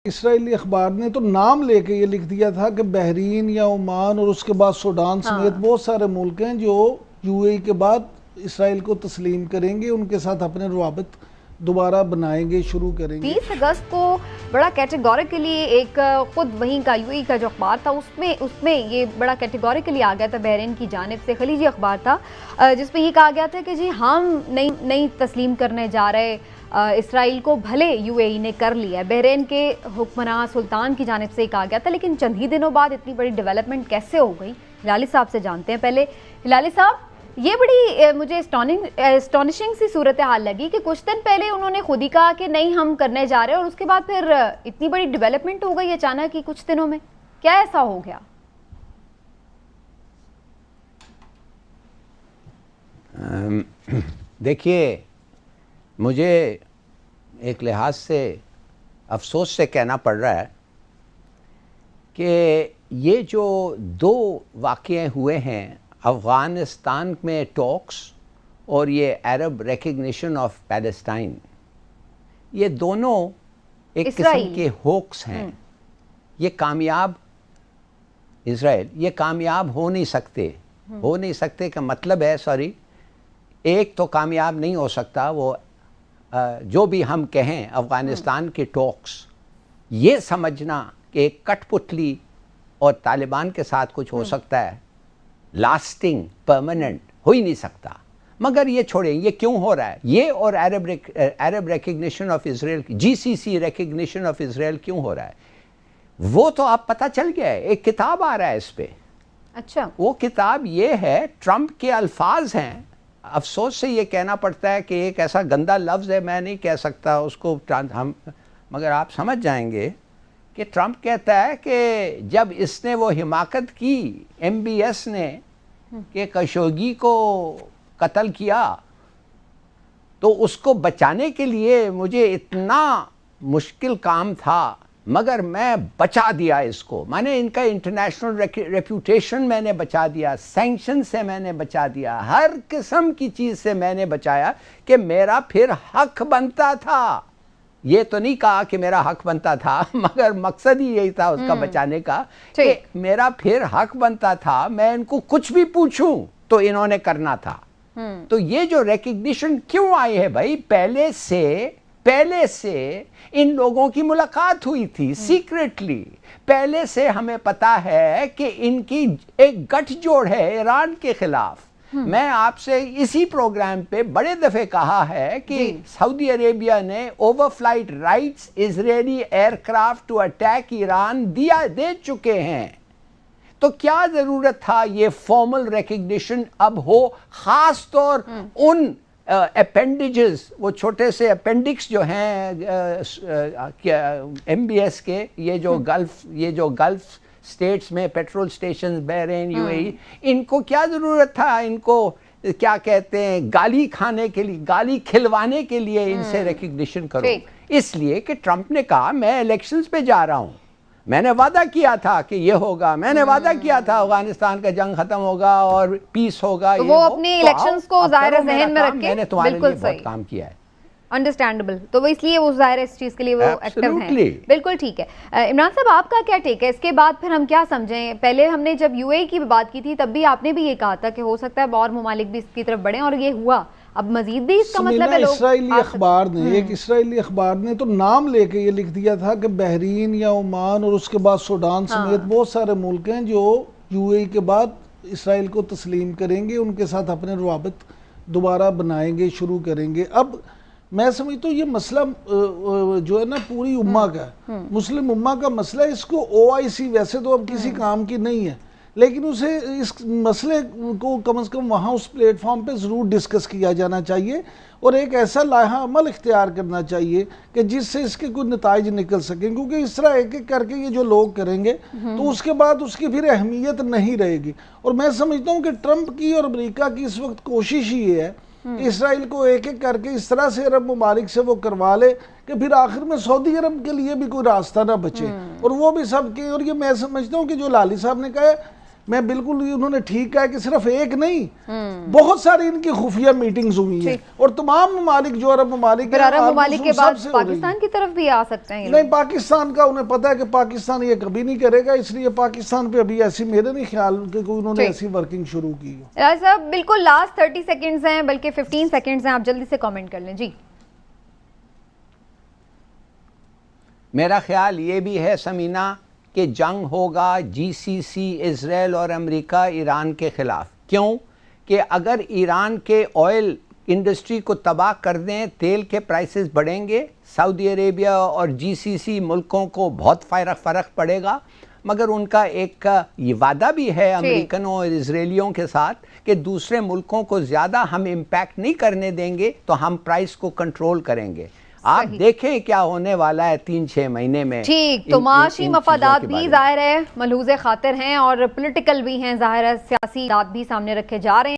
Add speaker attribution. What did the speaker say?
Speaker 1: اسرائیلی اخبار نے تو نام لے کے یہ لکھ دیا تھا کہ بحرین یا عمان اور اس کے بعد سوڈان سمیت بہت سارے ملک ہیں جو یو اے ای کے بعد اسرائیل کو تسلیم کریں گے، ان کے ساتھ اپنے روابط دوبارہ بنائیں گے، شروع کریں گے۔
Speaker 2: 30 اگست کو بڑا کیٹیگوریکلی ایک خود وہیں کا یو اے ای کا جو اخبار تھا اس میں یہ بڑا کیٹیگوریکلی آ گیا تھا بحرین کی جانب سے، خلیجی اخبار تھا، جس میں یہ کہا گیا تھا کہ جی ہم نہیں تسلیم کرنے جا رہے اسرائیل کو، بھلے یو اے ای نے کر لیا ہے۔ بحرین کے حکمراں سلطان کی جانب سے کہا گیا تھا، لیکن چند ہی دنوں بعد اتنی بڑی ڈیولپمنٹ کیسے ہو گئی؟ ہلالی صاحب سے جانتے ہیں پہلے۔ ہلالی صاحب، یہ بڑی مجھے اسٹانشنگ سی صورتحال لگی کہ کچھ دن پہلے انہوں نے خود ہی کہا کہ نہیں ہم کرنے جا رہے ہیں، اور اس کے بعد پھر اتنی بڑی ڈیولپمنٹ ہو گئی اچانک ہی کچھ دنوں میں، کیا ایسا ہو گیا؟
Speaker 3: دیکھیے، مجھے ایک لحاظ سے افسوس سے کہنا پڑ رہا ہے کہ یہ جو دو واقعے ہوئے ہیں، افغانستان میں ٹاکس اور یہ عرب ریکگنیشن آف پیلسٹائن، یہ دونوں ایک قسم کے ہوکس ہیں۔ یہ کامیاب اسرائیل یہ کامیاب ہو نہیں سکتے کا مطلب ہے، سوری، ایک تو کامیاب نہیں ہو سکتا۔ وہ جو بھی ہم کہیں افغانستان کے ٹاکس، یہ سمجھنا کہ ایک کٹ پتلی اور طالبان کے ساتھ کچھ ہو سکتا ہے، لاسٹنگ، پرماننٹ ہو ہی نہیں سکتا۔ مگر یہ چھوڑیں، یہ کیوں ہو رہا ہے؟ یہ اور Arab recognition of Israel, G C C recognition of Israel کیوں ہو رہا ہے؟ وہ تو اب پتہ چل گیا ہے، ایک کتاب آ رہا ہے اس پہ۔ اچھا، وہ کتاب یہ ہے، ٹرمپ کے الفاظ ہیں۔ افسوس سے یہ کہنا پڑتا ہے کہ ایک ایسا گندا لفظ ہے، میں نہیں کہہ سکتا اس کو مگر آپ سمجھ جائیں گے کہ ٹرمپ کہتا ہے کہ جب اس نے وہ حماقت کی، ایم بی ایس نے، کہ خشوگی کو قتل کیا، تو اس کو بچانے کے لیے مجھے اتنا مشکل کام تھا، مگر میں بچا دیا اس کو۔ میں نے ان کا انٹرنیشنل ریپوٹیشن میں نے بچا دیا، سینکشن سے میں نے بچا دیا، ہر قسم کی چیز سے میں نے بچایا کہ میرا پھر حق بنتا تھا۔ یہ تو نہیں کہا کہ میرا حق بنتا تھا، مگر مقصد ہی یہی تھا اس کا بچانے کا، کہ میرا پھر حق بنتا تھا، میں ان کو کچھ بھی پوچھوں تو انہوں نے کرنا تھا۔ تو یہ جو ریکگنیشن کیوں آئی ہے بھائی؟ پہلے سے ان لوگوں کی ملاقات ہوئی تھی سیکریٹلی، پہلے سے ہمیں پتا ہے کہ ان کی ایک گٹھ جوڑ ہے ایران کے خلاف۔ میں آپ سے اسی پروگرام پہ بڑے دفعے کہا ہے کہ سعودی عربیہ نے overflight rights Israeli aircraft to attack Iran دے چکے ہیں۔ تو کیا ضرورت تھا یہ فارمل ریکگنیشن اب ہو، خاص طور ان اپینڈیجز، وہ چھوٹے سے اپینڈکس جو ہیں ایم بی ایس کے، یہ جو گلف سٹیٹس میں پیٹرول سٹیشنز، بحرین، یو اے ای، ان کو کیا ضرورت تھا ان کو کیا کہتے ہیں گالی کھانے کے لیے، گالی کھلوانے کے لیے ان سے ریکگنیشن کرو؟ اس لیے کہ ٹرمپ نے کہا میں الیکشنز پہ جا رہا ہوں، میں نے وعدہ کیا تھا کہ یہ ہوگا، میں نے وعدہ کیا تھا افغانستان کا جنگ ختم ہوگا اور پیس ہوگا،
Speaker 2: وہ اپنی الیکشنز کو ظاہر ذہن میں رکھ کے،
Speaker 3: میں نے تمہارے لیے بہت کام کیا ہے،
Speaker 2: انڈرسٹینڈیبل، تو وہ اس لیے وہ ظاہر اس چیز کے لیے وہ ایکٹیو ہیں۔ بالکل ٹھیک ہے۔ عمران صاحب، آپ کا کیا ٹیک ہے اس کے بعد؟ پھر ہم کیا سمجھیں؟ پہلے ہم نے جب یو اے ای کی بات کی تھی تب بھی آپ نے بھی یہ کہا تھا کہ ہو سکتا ہے اور ممالک بھی اس کی طرف بڑھیں، اور یہ ہوا، اب مزید بھی اس کا مطلب ہے
Speaker 1: ایک اسرائیلی اخبار نے تو نام لے کے یہ لکھ دیا تھا کہ بحرین یا عمان اور اس کے بعد سوڈان سمیت بہت سارے ملک ہیں جو یو اے ای کے بعد اسرائیل کو تسلیم کریں گے، ان کے ساتھ اپنے روابط دوبارہ بنائیں گے، شروع کریں گے۔ اب میں سمجھتا ہوں یہ مسئلہ جو ہے نا پوری امہ کا ہے، مسلم امہ کا مسئلہ ہے۔ اس کو او آئی سی ویسے تو اب کسی کام کی نہیں ہے، لیکن اسے اس مسئلے کو کم از کم وہاں اس پلیٹ فارم پہ ضرور ڈسکس کیا جانا چاہیے، اور ایک ایسا لائحہ عمل اختیار کرنا چاہیے کہ جس سے اس کے کوئی نتائج نکل سکیں، کیونکہ اس طرح ایک ایک کر کے یہ جو لوگ کریں گے تو اس کے بعد اس کی پھر اہمیت نہیں رہے گی۔ اور میں سمجھتا ہوں کہ ٹرمپ کی اور امریکہ کی اس وقت کوشش یہ ہے کہ اسرائیل کو ایک ایک کر کے اس طرح سے عرب ممالک سے وہ کروا لے کہ پھر آخر میں سعودی عرب کے لیے بھی کوئی راستہ نہ بچے، اور وہ بھی سب کے۔ اور یہ میں سمجھتا ہوں کہ جو لالی صاحب نے کہا ہے میں بالکل انہوں نے ٹھیک کہا کہ صرف ایک نہیں بہت ساری ان کی خفیہ میٹنگز ہوئی ہیں اور تمام ممالک جو عرب ممالک
Speaker 2: پھر عرب ممالک کے بعد پاکستان کی طرف بھی آ سکتے ہیں
Speaker 1: نہیں پاکستان کا انہیں پتا ہے کہ پاکستان یہ کبھی نہیں کرے گا اس لیے پاکستان پہ ابھی ایسی میرے نہیں خیال کہ کوئی انہوں نے ایسی ورکنگ شروع کی ہو
Speaker 2: راج صاحب بالکل لاسٹ 30 سیکنڈز ہیں بلکہ 15 سیکنڈز ہیں آپ جلدی سے کامنٹ کر لیں جی
Speaker 3: میرا خیال یہ بھی ہے سمینہ کہ جنگ ہوگا جی سی سی اسرائیل اور امریکہ ایران کے خلاف کیوں کہ اگر ایران کے آئل انڈسٹری کو تباہ کر دیں تیل کے پرائسز بڑھیں گے سعودی عربیہ اور جی سی سی ملکوں کو بہت فرق پڑے گا مگر ان کا ایک یہ وعدہ بھی ہے امریکنوں اور اسرائیلیوں کے ساتھ کہ دوسرے ملکوں کو زیادہ ہم امپیکٹ نہیں کرنے دیں گے تو ہم پرائس کو کنٹرول کریں گے آپ دیکھیں کیا ہونے والا ہے 3-6 مہینے میں
Speaker 2: ٹھیک تو معاشی مفادات بھی ظاہر ہے ملحوظ خاطر ہیں اور پولیٹیکل بھی ہیں ظاہر ہے سیاسی بات بھی سامنے رکھے جا رہے ہیں